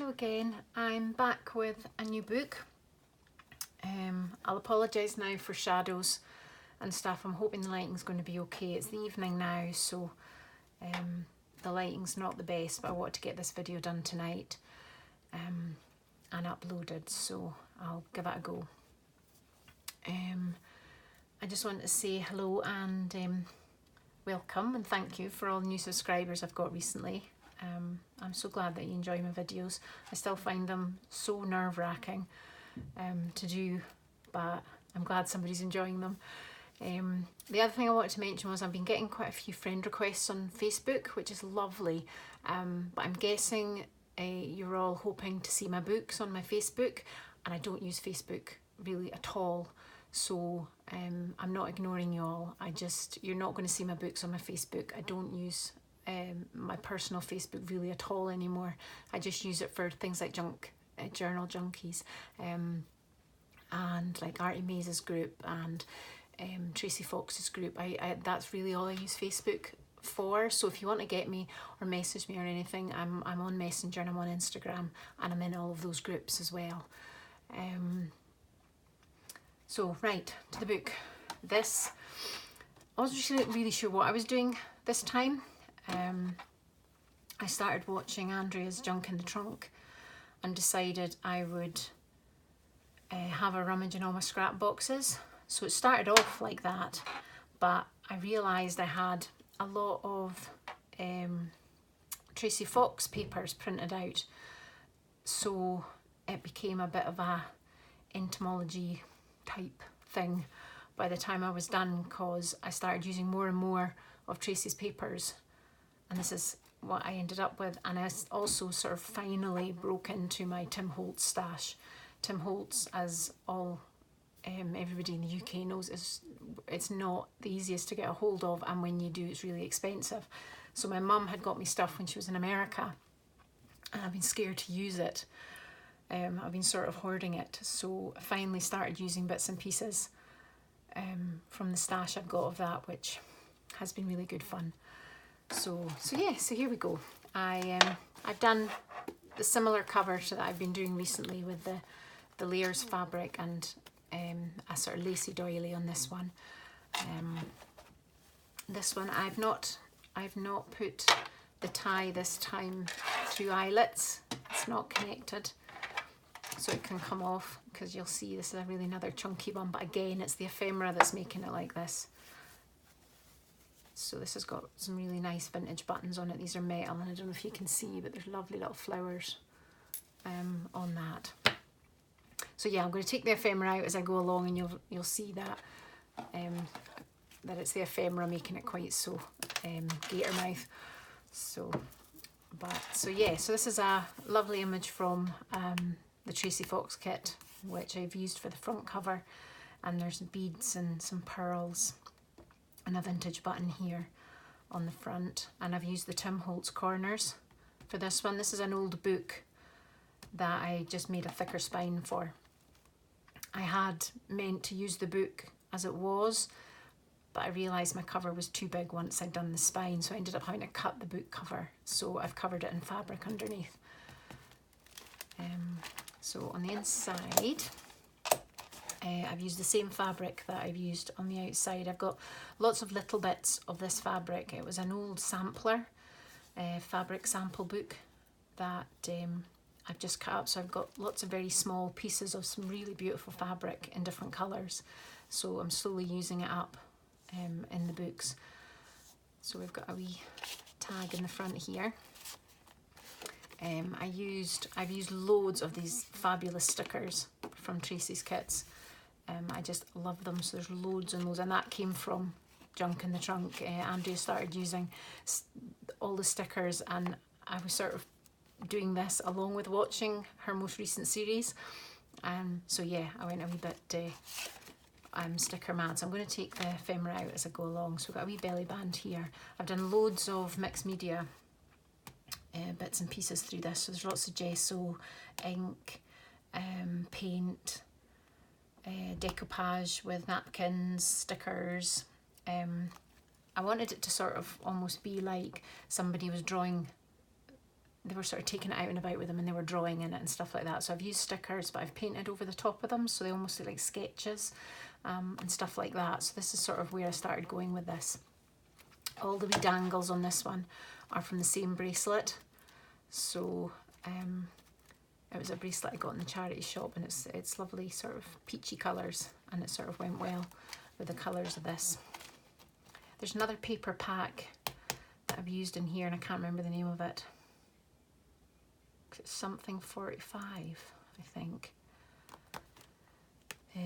Hello again, I'm back with a new book. I'll apologise now for shadows and stuff. I'm hoping the lighting's going to be okay. It's the evening now, so the lighting's not the best, but I want to get this video done tonight and uploaded, so I'll give it a go. I just want to say hello and welcome and thank you for all the new subscribers I've got recently. I'm so glad that you enjoy my videos. I still find them so nerve-wracking to do, but I'm glad somebody's enjoying them. The other thing I wanted to mention was I've been getting quite a few friend requests on Facebook, which is lovely, but I'm guessing you're all hoping to see my books on my Facebook, and I don't use Facebook really at all, so I'm not ignoring you all. You're not going to see my books on my Facebook. I don't use my personal Facebook really at all anymore. I just use it for things like journal junkies and like Artie Maze's group and Tracy Fox's group. That's really all I use Facebook for. So if you want to get me or message me or anything, I'm on Messenger and I'm on Instagram, and I'm in all of those groups as well. So right, to the book. I wasn't really sure what I was doing this time. I started watching Andrea's Junk in the Trunk and decided I would have a rummage in all my scrap boxes. So it started off like that, but I realised I had a lot of Tracy Fox papers printed out, so it became a bit of a entomology type thing by the time I was done, because I started using more and more of Tracy's papers, and this is what I ended up with. And I also sort of finally broke into my Tim Holtz stash. Tim Holtz, as all everybody in the UK knows, it's not the easiest to get a hold of, and when you do, it's really expensive. So my mum had got me stuff when she was in America, and I've been scared to use it. I've been sort of hoarding it, so I finally started using bits and pieces from the stash I've got of that, which has been really good fun. So here we go. I've done the similar cover to that I've been doing recently with the layers fabric and a sort of lacy doily on this one. This one I've not put the tie this time through eyelets. It's not connected, so it can come off, because you'll see this is a really another chunky one, but again it's the ephemera that's making it like this. So this has got some really nice vintage buttons on it. These are metal, and I don't know if you can see, but there's lovely little flowers on that. So yeah, I'm going to take the ephemera out as I go along, and you'll see that that it's the ephemera making it quite so gator mouth. So this is a lovely image from the Tracy Fox kit, which I've used for the front cover, and there's beads and some pearls and a vintage button here on the front, and I've used the Tim Holtz corners for this one. This is an old book that I just made a thicker spine for. I had meant to use the book as it was, but I realised my cover was too big once I'd done the spine, so I ended up having to cut the book cover, so I've covered it in fabric underneath. So on the inside, I've used the same fabric that I've used on the outside. I've got lots of little bits of this fabric. It was an old sampler, fabric sample book that I've just cut up. So I've got lots of very small pieces of some really beautiful fabric in different colours. So I'm slowly using it up in the books. So we've got a wee tag in the front here. I've used loads of these fabulous stickers from Tracy's kits. I just love them, so there's loads and loads, and that came from Junk in the Trunk. Andrea started using all the stickers, and I was sort of doing this along with watching her most recent series. So yeah, I went a wee bit sticker mad. So I'm going to take the ephemera out as I go along. So we've got a wee belly band here. I've done loads of mixed media bits and pieces through this. So there's lots of gesso, ink, paint, decoupage with napkins, stickers. I wanted it to sort of almost be like somebody was drawing they were sort of taking it out and about with them, and they were drawing in it and stuff like that. So I've used stickers, but I've painted over the top of them, so they almost look like sketches and stuff like that. So this is sort of where I started going with this. All the wee dangles on this one are from the same bracelet. So it was a bracelet I got in the charity shop, and it's lovely sort of peachy colours, and it sort of went well with the colours of this. There's another paper pack that I've used in here, and I can't remember the name of it. It's something 45, I think.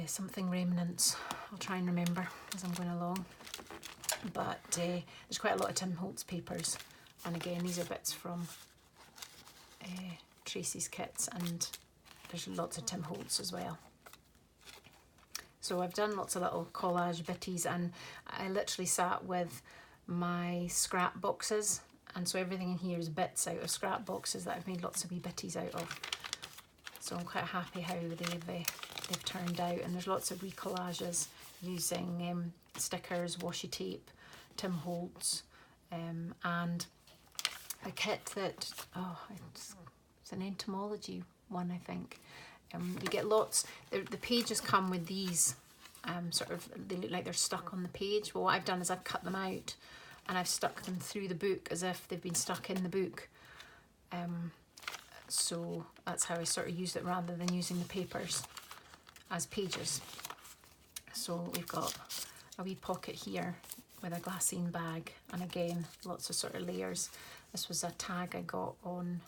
Something remnants. I'll try and remember as I'm going along. But there's quite a lot of Tim Holtz papers, and again these are bits from Tracy's kits, and there's lots of Tim Holtz as well. So I've done lots of little collage bitties, and I literally sat with my scrap boxes, and so everything in here is bits out of scrap boxes that I've made lots of wee bitties out of. So I'm quite happy how they've turned out, and there's lots of wee collages using stickers, washi tape, Tim Holtz, and a kit that, it's an entomology one, I think. You get lots, the pages come with these sort of, they look like they're stuck on the page. Well, what I've done is I've cut them out and I've stuck them through the book as if they've been stuck in the book. So that's how I sort of used it, rather than using the papers as pages. So we've got a wee pocket here with a glassine bag, and again lots of sort of layers. This was a tag I got on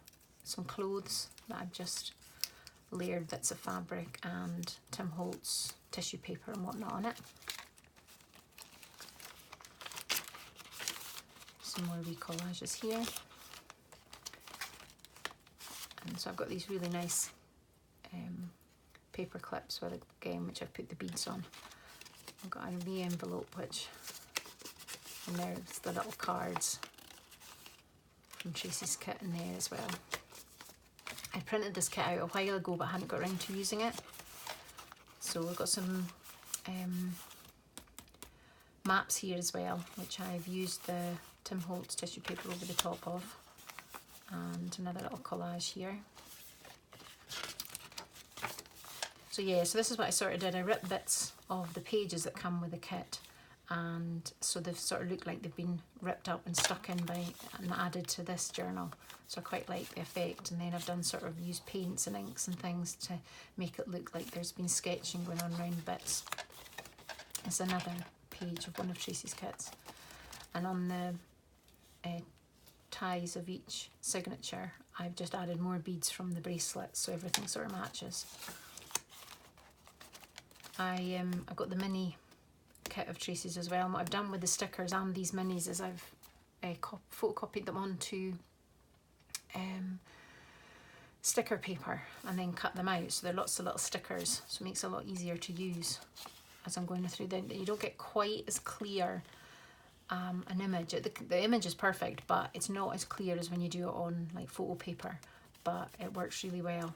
some clothes that I've just layered bits of fabric and Tim Holtz tissue paper and whatnot on it. Some more wee collages here. And so I've got these really nice paper clips with, again, which I've put the beads on. I've got a wee envelope, and there's the little cards from Tracy's kit in there as well. I printed this kit out a while ago, but I hadn't got around to using it. So we've got some maps here as well, which I've used the Tim Holtz tissue paper over the top of, and another little collage here. So yeah, so this is what I sort of did. I ripped bits of the pages that come with the kit, and so they've sort of looked like they've been ripped up and stuck in and added to this journal. So I quite like the effect, and then I've done sort of used paints and inks and things to make it look like there's been sketching going on around bits. It's another page of one of Tracy's kits, and on the ties of each signature I've just added more beads from the bracelet, so everything sort of matches. I've got the mini kit of Tracy's as well, and what I've done with the stickers and these minis is I've photocopied them onto sticker paper and then cut them out, so there are lots of little stickers, so it makes it a lot easier to use as I'm going through. You don't get quite as clear an image. The image is perfect, but it's not as clear as when you do it on like photo paper, but it works really well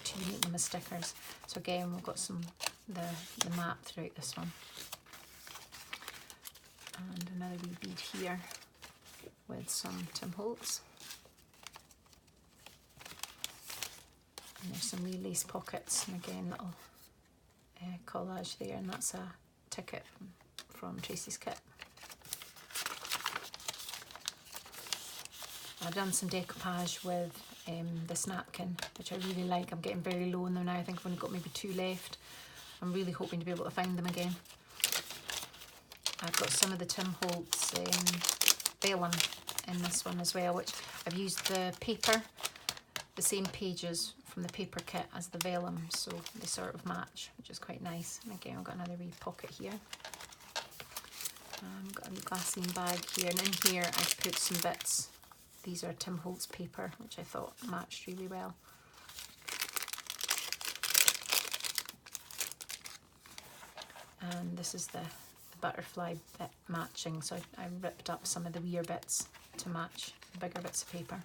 to make them as stickers. So again, we've got the map throughout this one, and another wee bead here with some Tim Holtz, and there's some wee lace pockets, and again little collage there, and that's a ticket from Tracy's kit. I've done some decoupage with this napkin, which I really like. I'm getting very low on them now. I think I've only got maybe 2 left. I'm really hoping to be able to find them again. I've got some of the Tim Holtz vellum in this one as well, which I've used the paper, the same pages from the paper kit as the vellum, so they sort of match, which is quite nice. And again, I've got another wee pocket here. I've got a wee glassine bag here, and in here I've put some bits. These are Tim Holtz paper, which I thought matched really well. And this is the butterfly bit matching, so I ripped up some of the weird bits to match the bigger bits of paper.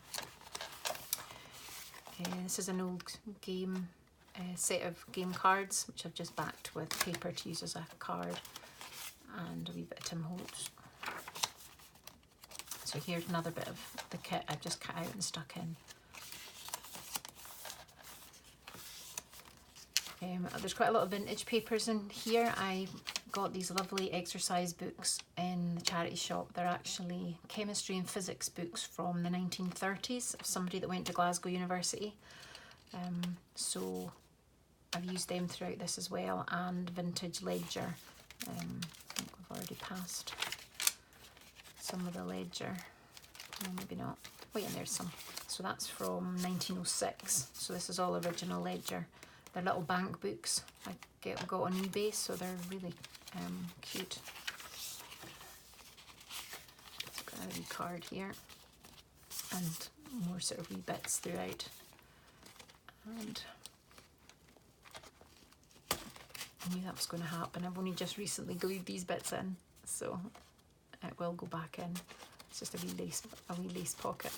This is an old game set of game cards, which I've just backed with paper to use as a card, and a wee bit of Tim Holtz. So here's another bit of the kit I've just cut out and stuck in. There's quite a lot of vintage papers in here. I got these lovely exercise books in the charity shop. They're actually chemistry and physics books from the 1930s of somebody that went to Glasgow University. So I've used them throughout this as well, and vintage ledger. I think we've already passed some of the ledger. No, maybe not. Oh yeah, there's some. So that's from 1906. So this is all original ledger. They're little bank books I got on eBay, so they're really cute. Got a wee card here, and more sort of wee bits throughout. And I knew that was going to happen. I've only just recently glued these bits in, so it will go back in. It's just a wee lace pocket.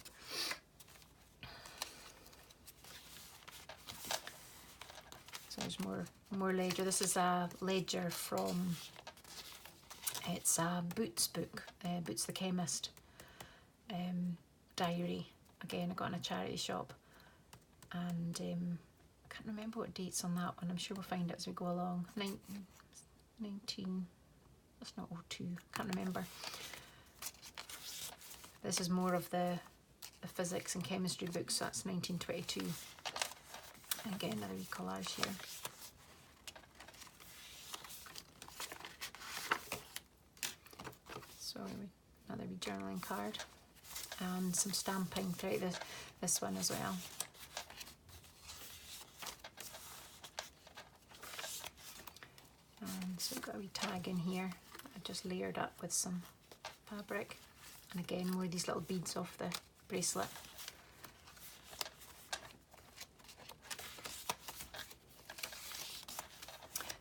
So there's more ledger. This is a ledger from, it's a Boots book, Boots the Chemist diary. Again, I got in a charity shop, and I can't remember what dates on that one. I'm sure we'll find it as we go along. 19, that's not 02, can't remember. This is more of the physics and chemistry books, so that's 1922. And again, another wee collage here. So another wee journaling card, and some stamping throughout this one as well. And so I've got a wee tag in here. I just layered up with some fabric, and again more of these little beads off the bracelet.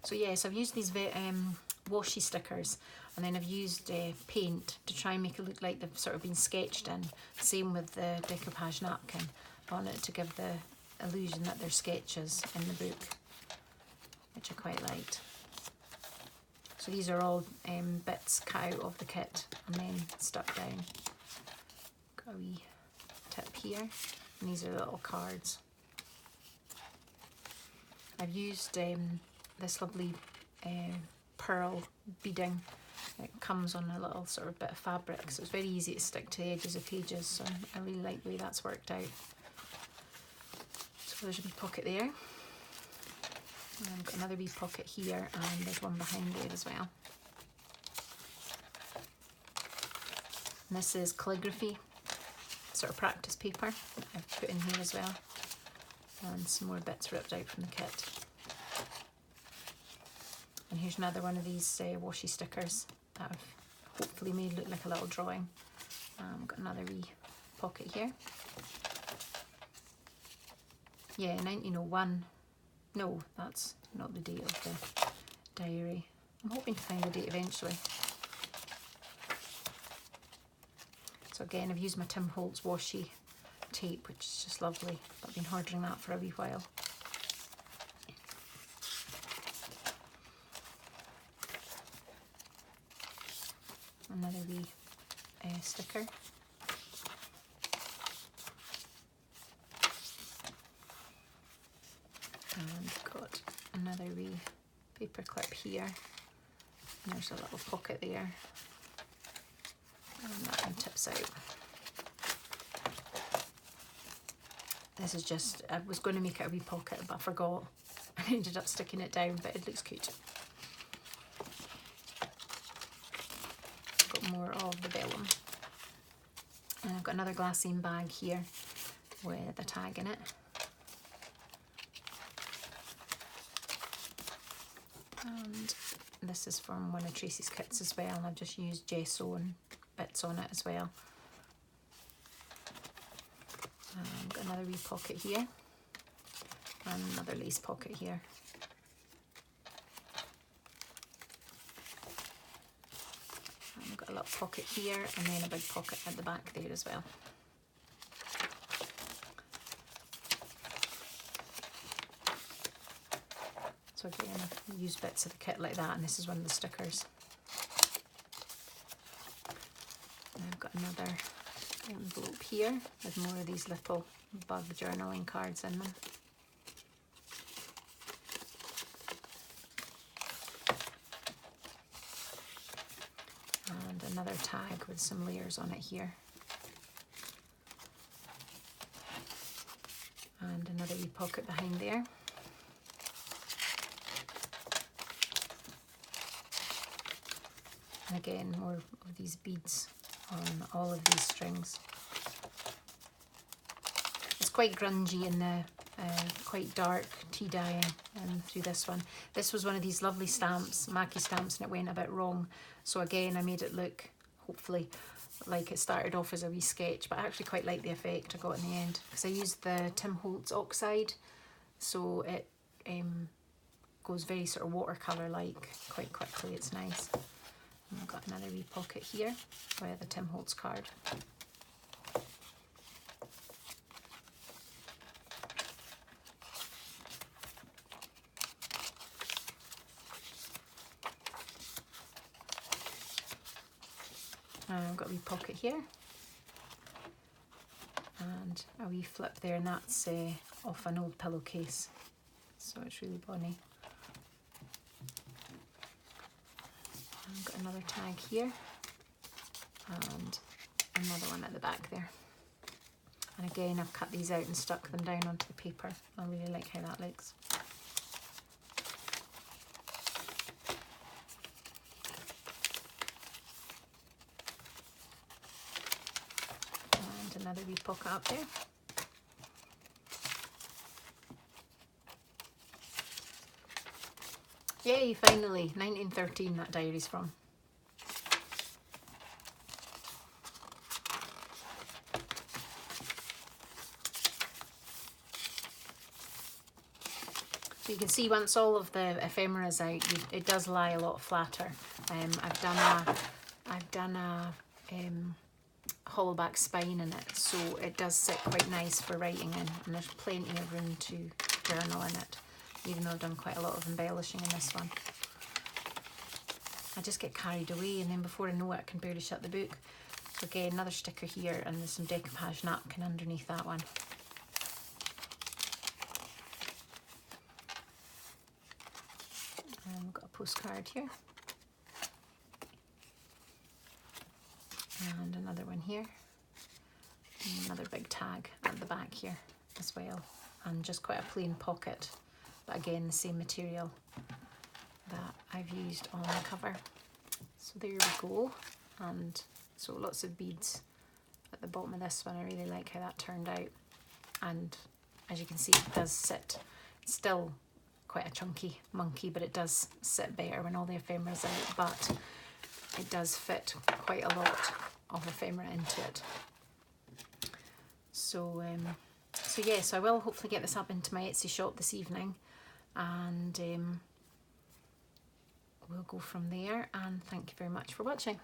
So yes, I've used these washi stickers, and then I've used paint to try and make it look like they've sort of been sketched in. Same with the decoupage napkin. I want it to give the illusion that they're sketches in the book, which I quite liked. So these are all bits cut out of the kit and then stuck down. Got a wee tip here, and these are little cards. I've used this lovely pearl beading. It comes on a little sort of bit of fabric, so it's very easy to stick to the edges of pages, so I really like the way that's worked out. So there's a wee pocket there. And I've got another wee pocket here, and there's one behind there as well. And this is calligraphy, sort of practice paper I've put in here as well. And some more bits ripped out from the kit. And here's another one of these washi stickers that I've hopefully made look like a little drawing. Got another wee pocket here. Yeah, 1901. No, that's not the date of the diary. I'm hoping to find the date eventually. So again, I've used my Tim Holtz washi tape, which is just lovely. I've been hoarding that for a wee while. Another wee sticker. And got another wee paper clip here. And there's a little pocket there. And that one tips out. This is just, I was going to make it a wee pocket, but I forgot. I ended up sticking it down, but it looks cute. Got more of the vellum. And I've got another glassine bag here with a tag in it. And this is from one of Tracy's kits as well, and I've just used gesso and bits on it as well. Got another wee pocket here, and another lace pocket here. And I've got a little pocket here, and then a big pocket at the back there as well. So again, I've used bits of the kit like that, and this is one of the stickers. And I've got another envelope here with more of these little bug journaling cards in them. And another tag with some layers on it here. And another wee pocket behind there. And again, more of these beads on all of these strings. It's quite grungy in the quite dark tea dyeing through this one. This was one of these lovely stamps, Mackie stamps, and it went a bit wrong. So again, I made it look, hopefully, like it started off as a wee sketch, but I actually quite like the effect I got in the end, because I used the Tim Holtz oxide, so it goes very sort of watercolour like quite quickly. It's nice. And I've got another wee pocket here with a Tim Holtz card. I've got a wee pocket here and a wee flip there, and that's off an old pillowcase, so it's really bonny. I've got another tag here and another one at the back there. And again, I've cut these out and stuck them down onto the paper. I really like how that looks. And another wee pocket up there. Yay, finally, 1913 that diary's from. So you can see once all of the ephemera's out, it does lie a lot flatter. I've done a hollow back spine in it, so it does sit quite nice for writing in, and there's plenty of room to journal in it, even though I've done quite a lot of embellishing in this one. I just get carried away, and then before I know it, I can barely shut the book. So again, another sticker here, and there's some decoupage napkin underneath that one. And we've got a postcard here. And another one here. And another big tag at the back here as well. And just quite a plain pocket, but again, the same material that I've used on the cover. So there we go. And so lots of beads at the bottom of this one. I really like how that turned out. And as you can see, it does sit. It's still quite a chunky monkey, but it does sit better when all the ephemera's out, but it does fit quite a lot of ephemera into it. So so yes, I will hopefully get this up into my Etsy shop this evening, and we'll go from there. And thank you very much for watching.